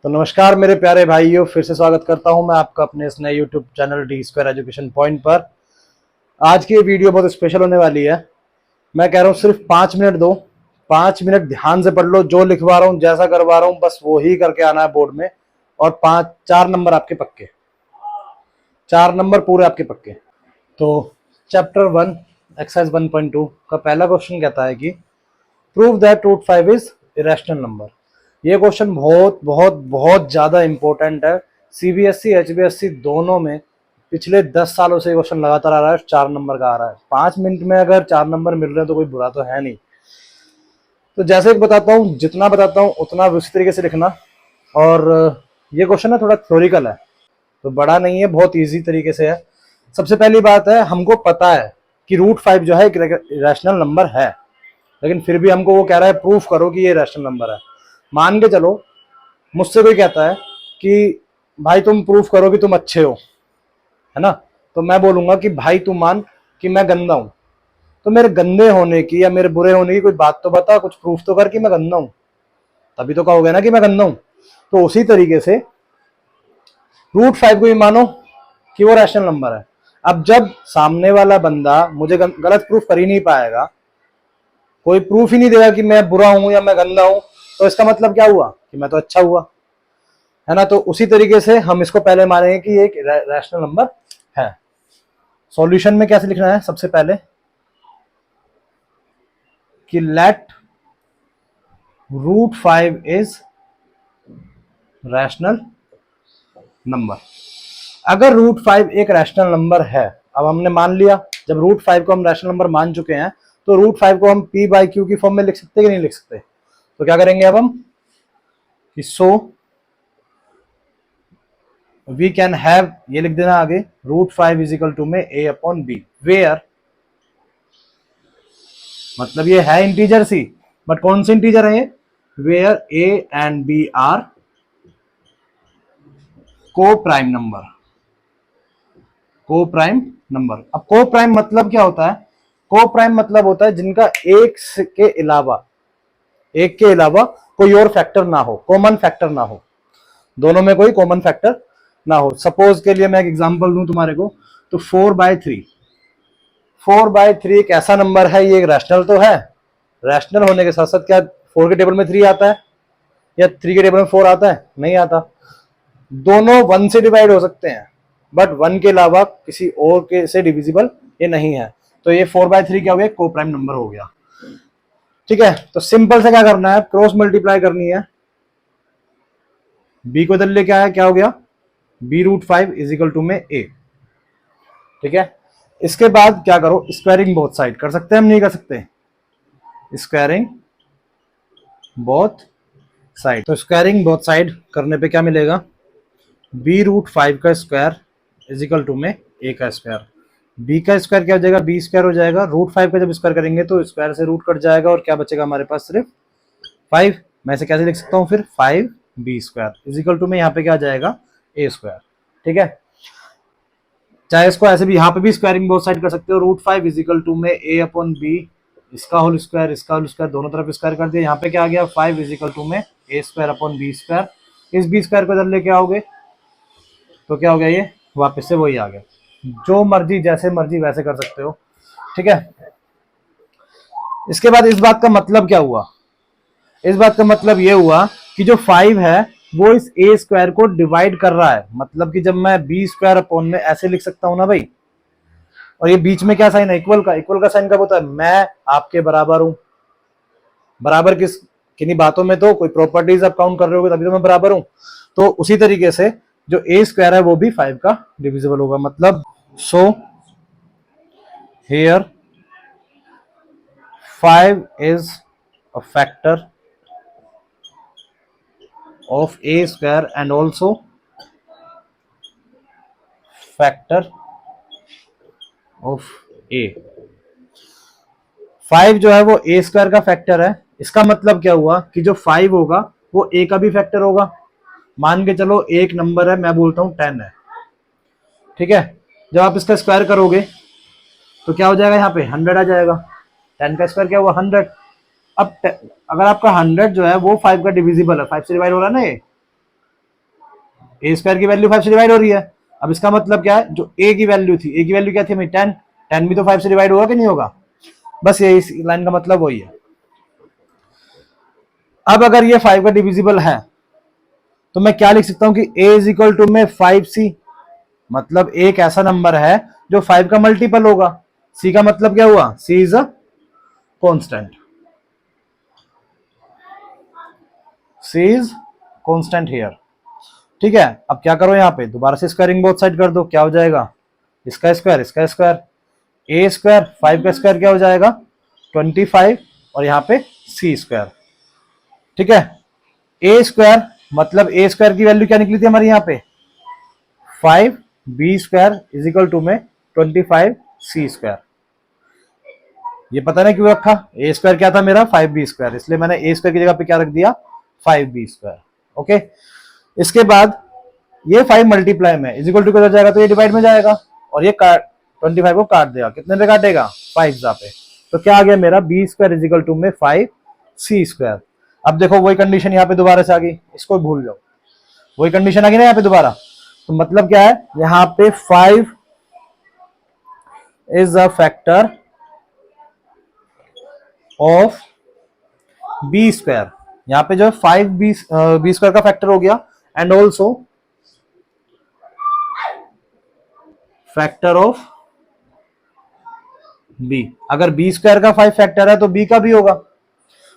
तो नमस्कार मेरे प्यारे भाइयों, फिर से स्वागत करता हूं मैं आपका अपने इस नए YouTube channel D square education point पर। आज की ये वीडियो बहुत स्पेशल होने वाली है। मैं कह रहा हूं सिर्फ 5 मिनट दो, 5 मिनट ध्यान से पढ़ लो। जो लिखवा रहा हूं, जैसा करवा रहा हूं, बस वो ही करके आना है बोर्ड में। और 4 नंबर आपके पक्के, 4 नंबर पूरे आपके पक्के। तो चैप्टर 1 एक्सरसाइज 1.2 का पहला क्वेश्चन कहता है कि prove that root 5 is irrational number. ये क्वेश्चन बहुत बहुत बहुत ज्यादा इंपॉर्टेंट है। सीबीएसई एचबीएसई दोनों में पिछले 10 सालों से क्वेश्चन लगातार आ रहा है। 4 नंबर का आ रहा है। 5 मिनट में अगर 4 नंबर मिल रहे हैं तो कोई बुरा तो है नहीं। तो जैसे कि बताता हूँ, जितना बताता हूँ उतना उसी तरीके से लिखना। और ये क्वेश्चन है थोड़ा थ्योरिकल है, तो बड़ा नहीं है, बहुत ईजी तरीके से है। सबसे पहली बात है, हमको पता है कि रूट 5 जो है एक रैशनल नंबर है, लेकिन फिर भी हमको वो कह रहा है प्रूफ करो कि ये रैशनल नंबर है। मान के चलो मुझसे कोई कहता है कि भाई तुम प्रूफ करो कि तुम अच्छे हो, है ना। तो मैं बोलूंगा कि भाई तू मान कि मैं गंदा हूं, तो मेरे गंदे होने की या मेरे बुरे होने की कोई बात तो बता, कुछ प्रूफ तो कर कि मैं गंदा हूं, तभी तो कहोगे ना कि मैं गंदा हूं। तो उसी तरीके से रूट 5 को भी मानो कि वो रैशनल नंबर है। अब जब सामने वाला बंदा मुझे गलत प्रूफ कर ही नहीं पाएगा, कोई प्रूफ ही नहीं देगा कि मैं बुरा हूं या मैं गंदा हूं, तो इसका मतलब क्या हुआ कि मैं तो अच्छा हुआ, है ना। तो उसी तरीके से हम इसको पहले मानेंगे कि ये एक रैशनल नंबर है। सॉल्यूशन में कैसे लिखना है, सबसे पहले कि let root 5 is rational number. अगर रूट 5 एक रैशनल नंबर है, अब हमने मान लिया, जब रूट 5 को हम रैशनल नंबर मान चुके हैं, तो रूट 5 को हम पी बाई क्यू की फॉर्म में लिख सकते कि नहीं लिख सकते। तो क्या करेंगे अब हम, सो वी कैन हैव, ये लिख देना आगे, रूट 5 इज इक्वल टू में ए अपॉन बी, वेयर, मतलब ये है इंटीजर सी, बट कौन से इंटीजर है ये, where A and B are को prime number. Co prime number, अब को प्राइम मतलब क्या होता है, को प्राइम मतलब होता है जिनका एक के अलावा कोई और फैक्टर ना हो, कॉमन फैक्टर ना हो, दोनों में कोई कॉमन फैक्टर ना हो। सपोज के लिए मैं एक एग्जांपल दूं तुम्हारे को, तो 4/3, 4/3 एक ऐसा नंबर है, ये एक रैशनल तो है, रैशनल होने के साथ साथ क्या 4 के टेबल में 3 आता है या 3 के टेबल में 4 आता है, नहीं आता। दोनों 1 से डिवाइड हो सकते हैं, बट 1 के अलावा किसी और के से डिविजिबल ये नहीं है। तो ये 4/3 क्या हो गया, को प्राइम नंबर हो गया। ठीक है, तो सिंपल से क्या करना है, क्रॉस मल्टीप्लाई करनी है। बी को इधर लेके आया, क्या हो गया, B root 5 is equal to में ए। ठीक है, इसके बाद क्या करो, स्क्वायरिंग बोथ साइड कर सकते हैं हम, नहीं कर सकते, स्क्वायरिंग बोथ साइड। तो स्क्वायरिंग बोथ साइड करने पे क्या मिलेगा, बी रूट 5 का स्क्वायर इज इक्वल टू में ए का स्क्वायर। बी का स्क्वायर क्या हो जाएगा, बी स्क्वायर हो जाएगा। रूट 5 का जब स्क्वायर करेंगे तो स्क्वायर से रूट कट जाएगा और क्या बचेगा हमारे पास, सिर्फ 5। मैं इसे कैसे लिख सकता हूँ फिर, 5b² इज इक्वल टू में यहाँ पे क्या आ जाएगा, ए स्क्वायर। ठीक है, चाहे इसको ऐसे भी यहाँ पे भी स्क्वायरिंग बोथ साइड कर सकते हो, रूट 5 इज इक्वल टू में ए अपॉन बी, इसका होल स्क्वायर इसका होल स्क्वायर, दोनों तरफ स्क्वायर कर दिया। यहाँ पे क्या आ गया, 5 इज इक्वल टू में ए स्क्वायर अपॉन बी स्क्वायर। इस बी स्क्वायर को इधर लेके आओगे तो क्या हो गया, ये वापस से वही आ गया। जो मर्जी जैसे मर्जी वैसे कर सकते हो। ठीक है, इसके बाद इस बात का मतलब क्या हुआ, इस बात का मतलब ये हुआ कि जो 5 है वो इस ए स्क्वायर को डिवाइड कर रहा है। मतलब कि जब मैं बी स्क्वायर अपॉन में ऐसे लिख सकता हूं ना भाई, और ये बीच में क्या साइन है, इक्वल का। इक्वल का साइन कब होता है, मैं आपके बराबर हूं। बराबर किन्हीं बातों में तो कोई प्रॉपर्टीज आप काउंट कर रहे हो तभी तो मैं बराबर हूं। तो उसी तरीके से जो ए स्क्वायर है वो भी 5 का डिविजिबल होगा। मतलब so here 5 is a factor of a square and also factor of a। 5 जो है वो a स्क्वायर का फैक्टर है। इसका मतलब क्या हुआ कि जो 5 होगा वो a का भी फैक्टर होगा। मान के चलो एक नंबर है, मैं बोलता हूं 10 है। ठीक है, जब आप इसका स्क्वायर करोगे तो क्या हो जाएगा, यहाँ पे 100 आ जाएगा। 10 का स्क्वायर क्या हुआ, 100। अब अगर आपका 100 जो है वो 5 का डिविजिबल है, 5 से डिवाइड हो रहा है ना ये, ए स्क्वायर की वैल्यू 5 से डिवाइड हो रही है। अब इसका मतलब क्या है, जो ए की वैल्यू थी, ए की वैल्यू क्या थी हमें 10, 10 भी तो 5 से डिवाइड होगा कि नहीं होगा। बस ये इस लाइन का मतलब वही है। अब अगर ये 5 का डिविजिबल है तो मैं क्या लिख सकता हूं कि a इज इक्वल टू में 5c, मतलब एक ऐसा नंबर है जो 5 का मल्टीपल होगा। c का मतलब क्या हुआ, c is a constant, c is constant here. ठीक है, अब क्या करो, यहां पे दोबारा से स्क्वायरिंग बोथ साइड कर दो, क्या हो जाएगा, इसका स्क्वायर इसका स्क्वायर, ए स्क्वायर 5 का स्क्वायर क्या हो जाएगा 25, और यहां पे c स्क्वायर। ठीक है, ए स्क्वायर मतलब ए स्क्वायर की वैल्यू क्या निकली थी हमारी यहाँ पे 5, B square is equal to में 25 सी स्क्वायर। ये पता नहीं क्यों रखा, ए स्क्वायर क्या था मेरा 5b स्क्वायर, इसलिए मैंने ए स्क्वायर की जगह पे क्या रख दिया 5b स्क्वायर। ओके, इसके बाद ये 5 मल्टीप्लाई में इज इक्वल टू किधर जाएगा, तो ये डिवाइड में जाएगा और ये काट 25 को काट देगा, कितने पे काटेगा 5 पे। तो क्या आ गया मेरा B square is equal to में 5 सी स्क्वायर। अब देखो वही कंडीशन यहाँ पे दोबारा से आ गई, इसको भूल जाओ, वही कंडीशन आ गई ना यहाँ पे दोबारा। तो मतलब क्या है, यहाँ पे 5 is a factor of B square, यहाँ पे जो है 5 बी स्क्वायर का फैक्टर हो गया, and also factor of B. अगर बी स्क्वायर का 5 फैक्टर है तो बी का भी होगा।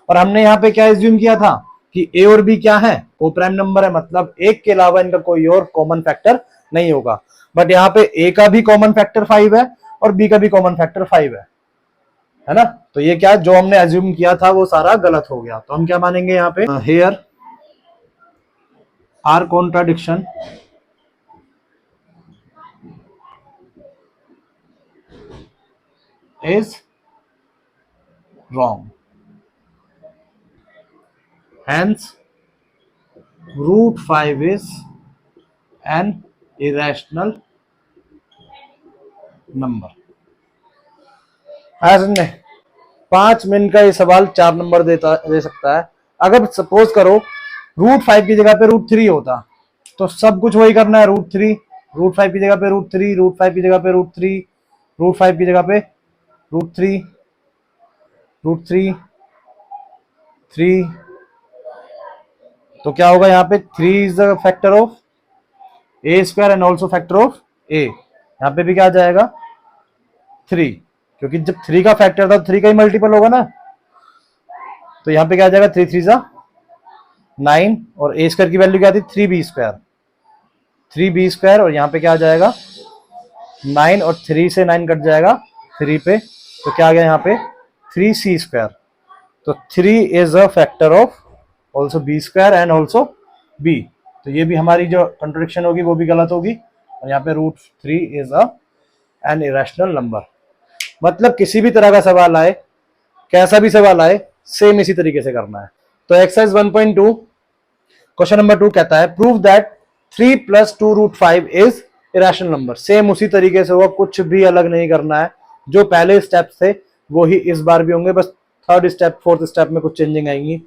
और हमने यहाँ पे क्या एज्यूम किया था कि ए और बी क्या है, को प्राइम नंबर है, मतलब एक के अलावा इनका कोई और कॉमन फैक्टर नहीं होगा। बट यहाँ पे ए का भी कॉमन फैक्टर 5 है और बी का भी कॉमन फैक्टर 5 है ना। तो ये क्या, जो हमने एज्यूम किया था वो सारा गलत हो गया। तो हम क्या मानेंगे यहाँ पे, here are contradiction is wrong, hence root 5 is an irrational number। आया समझे, 5 मिनट का ये सवाल 4 नंबर दे सकता है। अगर सपोज करो √5 की जगह पे √3 होता तो सब कुछ वही करना है, √3, √5 की जगह पे √3, √5 की जगह पे √3, √5 की जगह पे √3, √3, 3। तो क्या होगा यहाँ पे 3 is the factor of a square and also factor of a. यहाँ पे भी क्या आ जाएगा 3, क्योंकि जब 3 का फैक्टर था 3 का ही मल्टीपल होगा ना। तो यहाँ पे क्या आ जाएगा 3 3 9, और ए स्क्वायर की वैल्यू क्या थी 3b स्क्वायर, 3b स्क्वायर, और यहाँ पे क्या आ जाएगा 9, और 3 से 9 कट जाएगा 3 पे, तो क्या आ गया यहाँ पे 3c स्क्वायर। तो 3 is a factor of also be square and also be. तो ये भी हमारी जो कंट्रोडिक्शन होगी वो भी गलत होगी। और यहाँ पे √3 इज एन इरेशनल नंबर। मतलब किसी भी तरह का सवाल आए, कैसा भी सवाल आए, सेम इसी तरीके से करना है। तो एक्सरसाइज 1.2 क्वेश्चन नंबर 2 कहता है prove that 3 + 2√5 is irrational number. Same उसी तरीके से होगा, कुछ भी अलग नहीं करना है। जो पहले स्टेप थे वो ही इस बार भी होंगे, बस थर्ड स्टेप फोर्थ स्टेप में कुछ चेंजिंग आएंगी।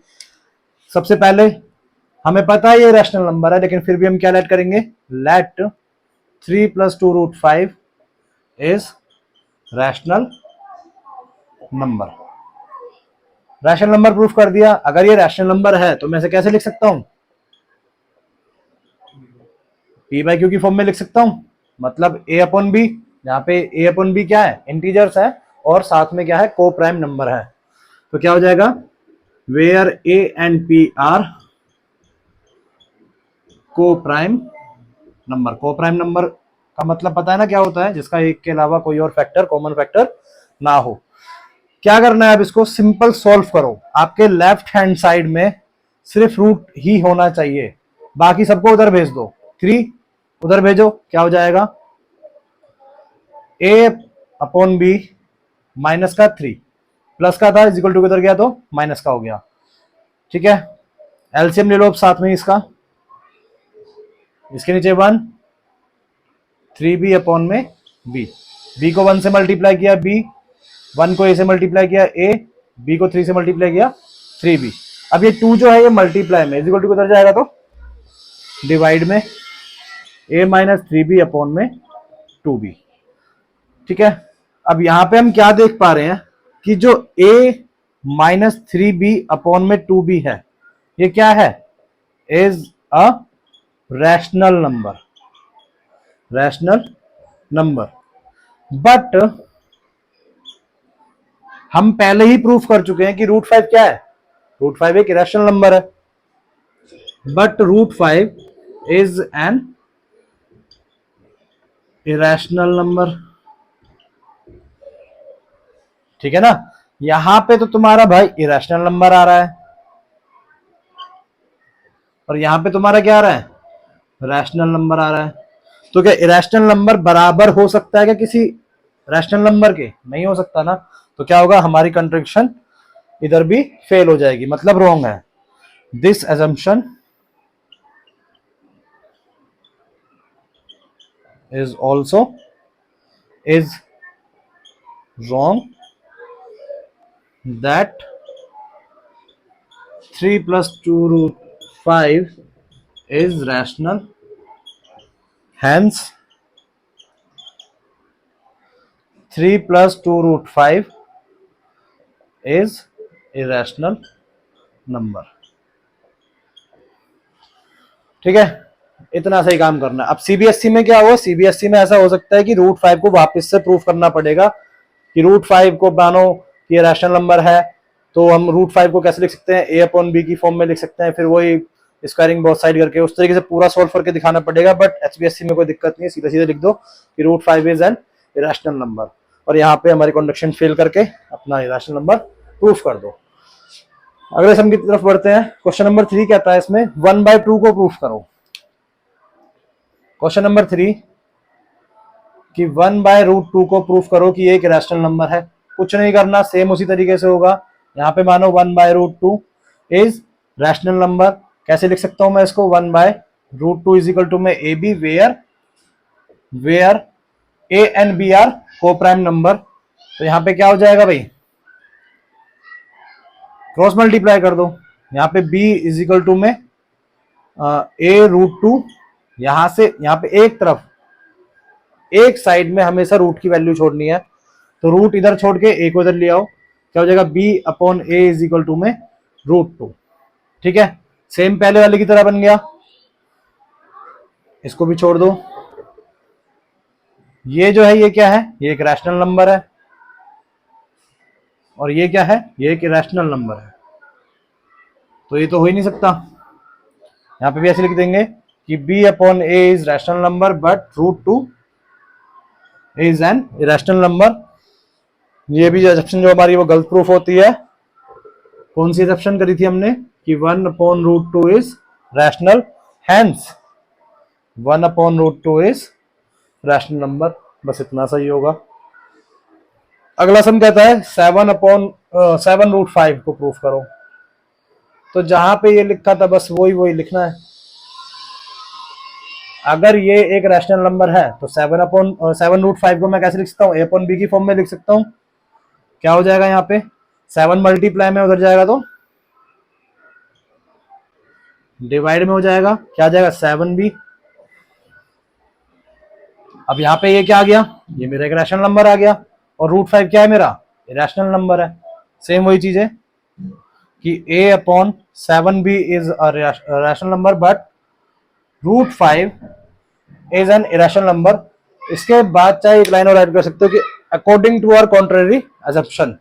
सबसे पहले हमें पता है ये रैशनल नंबर है, लेकिन फिर भी हम क्या लेट करेंगे, let 3 + 2√5 is rational number. Rational number proof कर दिया। अगर ये रैशनल नंबर है तो मैं इसे कैसे लिख सकता हूं, p/q की फॉर्म में लिख सकता हूं। मतलब a/b, यहाँ पे a/b क्या है, इंटीजर्स है, और साथ में क्या है, को प्राइम नंबर है। तो क्या हो जाएगा, where a and p are को prime number. Co prime number का मतलब पता है ना क्या होता है, जिसका एक के अलावा कोई और फैक्टर, कॉमन फैक्टर ना हो। क्या करना है, अब इसको सिंपल सॉल्व करो। आपके लेफ्ट हैंड साइड में सिर्फ रूट ही होना चाहिए, बाकी सबको उधर भेज दो। 3 उधर भेजो, क्या हो जाएगा a/b माइनस का 3, प्लस का था इज इक्वल टू किधर गया तो माइनस का हो गया। ठीक है, एलसीएम ले लो अब साथ में इसका, इसके नीचे 1, 3b/b, b को 1 से मल्टीप्लाई किया b, 1 को a से मल्टीप्लाई किया a, b को 3 से मल्टीप्लाई किया 3b। अब ये 2 जो है ये मल्टीप्लाई में इज इक्वल टू किधर जाएगा तो डिवाइड में, a माइनस 3b अपॉन में 2b। ठीक है, अब यहां पे हम क्या देख पा रहे हैं कि जो a माइनस 3b अपॉन में 2b है, ये क्या है, is a rational number, rational number. But हम पहले ही प्रूफ कर चुके हैं कि रूट 5 क्या है, रूट 5 एक इरेशनल नंबर है। But root 5 is an irrational number. ठीक है ना, यहां पे तो तुम्हारा भाई इरेशनल नंबर आ रहा है और यहां पे तुम्हारा क्या आ रहा है, रैशनल नंबर आ रहा है। तो क्या इरेशनल नंबर बराबर हो सकता है क्या किसी रैशनल नंबर के, नहीं हो सकता ना। तो क्या होगा, हमारी कंट्रडिक्शन इधर भी फेल हो जाएगी, मतलब रॉन्ग है। This assumption is also is wrong that 3 plus 2 root 5 is rational, hence 3 plus 2 root 5 is irrational number। ठीक है, इतना सही काम करना है। अब सीबीएसई में क्या हुआ, सीबीएसई में ऐसा हो सकता है कि रूट 5 को वापस से प्रूफ करना पड़ेगा कि रूट 5 को मानो कि रैशनल नंबर है, तो हम रूट 5 को कैसे लिख सकते हैं, ए अपॉन बी की फॉर्म में लिख सकते हैं, फिर वही स्क्वायरिंग बोथ साइड करके उस तरीके से पूरा सॉल्व करके दिखाना पड़ेगा। बट एचबीएससी में कोई दिक्कत नहीं है, सीधे सीधे लिख दो कि root 5 is an irrational number, और यहाँ पे हमारी कंडक्शन फेल करके अपना इरेशनल नंबर प्रूफ कर दो। अगले सम की तरफ बढ़ते हैं। क्वेश्चन नंबर 3 कहता है इसमें 1/2 को प्रूफ करो। क्वेश्चन नंबर 3 कि 1/√2 को प्रूफ करो कि एक रैशनल नंबर है। कुछ नहीं करना, सेम उसी तरीके से होगा। यहाँ पे मानो 1/√2 इज रैशनल नंबर। कैसे लिख सकता हूं मैं इसको, 1/√2 इज इक्वल टू में a b where A and B are को प्राइम नंबर। तो यहाँ पे क्या हो जाएगा भाई, क्रॉस मल्टीप्लाई कर दो। यहाँ पे b इज इक्वल टू में a√2, यहां से यहाँ पे एक तरफ एक साइड में हमेशा रूट की वैल्यू छोड़नी है, तो रूट इधर छोड़ के ए को इधर ले आओ, क्या हो जाएगा, b upon a is equal to में √2। ठीक है, सेम पहले वाले की तरह बन गया। इसको भी छोड़ दो। ये जो है ये क्या है, ये एक रैशनल नंबर है, और ये क्या है, ये एक इरेशनल नंबर है। तो ये तो हो ही नहीं सकता। यहां पे भी ऐसे लिख देंगे कि b upon a is rational number but √2 is an irrational number. ये भी एजप्शन जो हमारी वो गलत प्रूफ होती है। कौन सी एजप्शन करी थी हमने कि 1/√2 is rational, hence 1/√2 is rational number. बस इतना सही होगा। अगला सम कहता है 7/7√5 को प्रूफ करो। तो जहां पे ये लिखा था बस वही लिखना है। अगर ये एक रैशनल नंबर है तो 7/7√5 को मैं कैसे लिख सकता हूँ, ए अपॉन बी की फॉर्म में लिख सकता हूँ। क्या हो जाएगा, यहाँ पे 7 मल्टीप्लाई में उधर जाएगा तो डिवाइड में हो जाएगा, क्या आ जाएगा 7b। अब यहाँ पे ये क्या आ गया, ये मेरा एक रैशनल नंबर आ गया, और √5 क्या है मेरा, इरेशनल नंबर है। सेम वही चीज है कि a upon 7b is a rational number but √5 is an irrational number. इसके बाद चाहे एक लाइन और ऐड कर सकते हो कि according to our contrary assumption,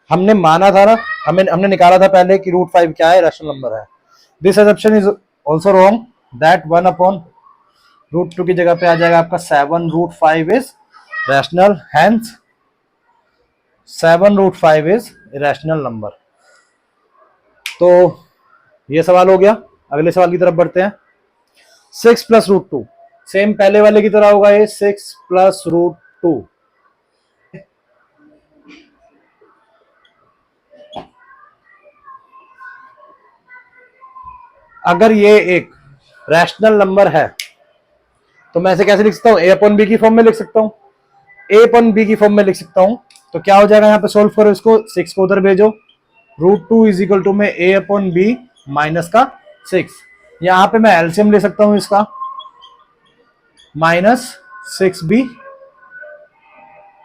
हमने माना था ना, हमने निकाला था पहले कि √5 क्या है, रैशनल नंबर है। This assumption is also wrong that 1/√2 की जगह पे आ जाएगा आपका 7√5 is rational, hence 7√5 is irrational number. तो ये सवाल हो गया। अगले सवाल की तरफ बढ़ते हैं। 6 + √2 सेम पहले वाले की तरह होगा, ये 6 + √2। अगर ये एक रैशनल नंबर है तो मैं इसे कैसे लिख सकता हूँ, ए अपॉन बी की फॉर्म में लिख सकता हूँ, ए अपॉन बी की फॉर्म में लिख सकता हूँ। तो क्या हो जाएगा, यहाँ पे सोल्व करो इसको, 6 को उधर भेजो, √2 इज इक्वल टू में ए अपॉन बी माइनस का 6। यहाँ पे मैं एलसीएम ले सकता हूँ इसका, -6b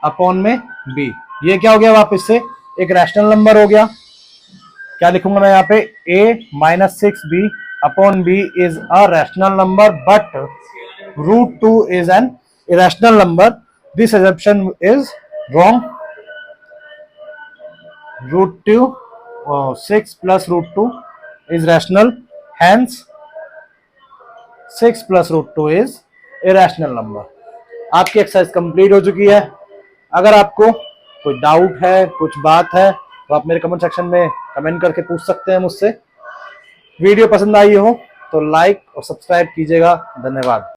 अपॉन में b। ये क्या हो गया वापस से एक रैशनल नंबर हो गया। क्या लिखूंगा मैं यहाँ पे a-6b upon b is a rational number but √2 is an irrational number. This assumption is wrong. √2 6 plus √2 is rational. Hence 6 plus √2 is irrational number. आपकी एक्सरसाइज कंप्लीट हो चुकी है। अगर आपको कोई डाउट है, कुछ बात है, तो आप मेरे कमेंट सेक्शन में कमेंट करके पूछ सकते हैं मुझसे। वीडियो पसंद आई हो तो लाइक और सब्सक्राइब कीजिएगा। धन्यवाद।